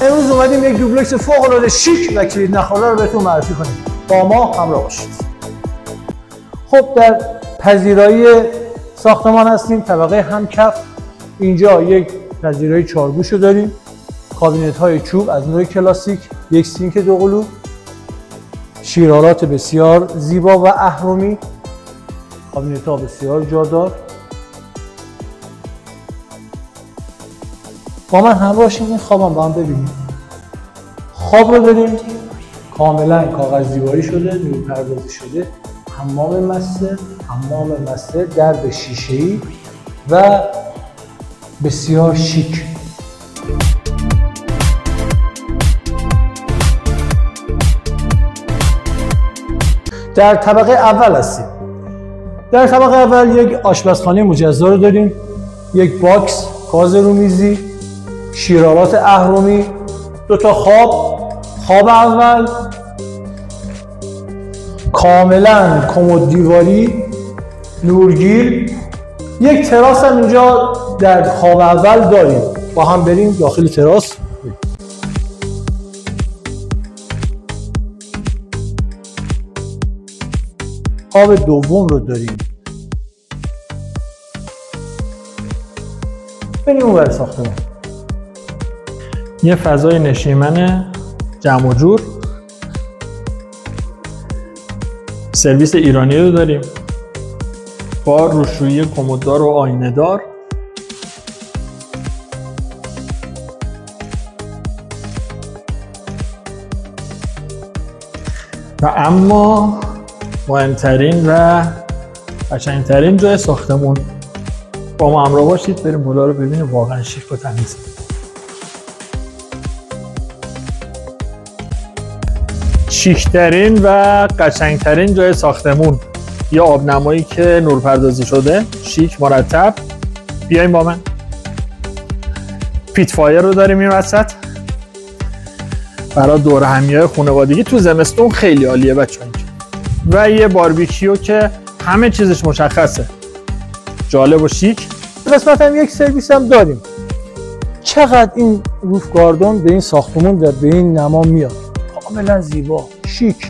امروز اومدیم یک دوبلکس فوق‌العاده شیک و کلید نخورده رو بهتون معرفی کنیم. با ما همراه باشید. خب در پذیرایی ساختمان هستیم، طبقه همکف. اینجا یک پذیرایی 4 گوش رو داریم، کابینت‌های چوب از نوع کلاسیک، یک سینک 2 قلو، شیرالات بسیار زیبا و اهرمی، کابینت‌ها بسیار جادار. با من همراه باشید، این خوابم با هم ببینیم. خواب رو داریم کاملا کاغذ دیواری شده، نورپردازی شده، حمام مستر، درب شیشه‌ای و بسیار شیک. در طبقه اول هستیم. در طبقه اول یک آشپزخانه مجزا رو داریم، یک باکس گاز رومیزی، شیرالات اهرمی، 2 تا خواب اول، کاملا کمد دیواری، نورگیل، یک تراس هم اینجا در خواب اول داریم. با هم بریم داخل تراس. خواب دوم رو داریم. بریم اونور ساختمان. یه فضای نشیمن جمع و جور، سرویس ایرانی رو داریم با روشویی کمددار و آینه دار. و اما مهمترین و قشنگترین جای ساختمون، با ما همراه باشید بریم بالا رو ببینیم. واقعا شیک و تمیز. شیکترین و قشنگترین جای ساختمون، یه آبنمایی که نورپردازی شده، شیک، مرتب. بیاین با من. پیت فایر رو داریم این وسط برای دور همیای خانوادگی تو زمستون خیلی عالیه بچه‌ها. و یه باربیکیو که همه چیزش مشخصه، جالب و شیک. قسمت هم یک سرویس هم داریم. چقدر این روف گاردون به این ساختمون و به این نما میاد، کاملا زیبا، شیک.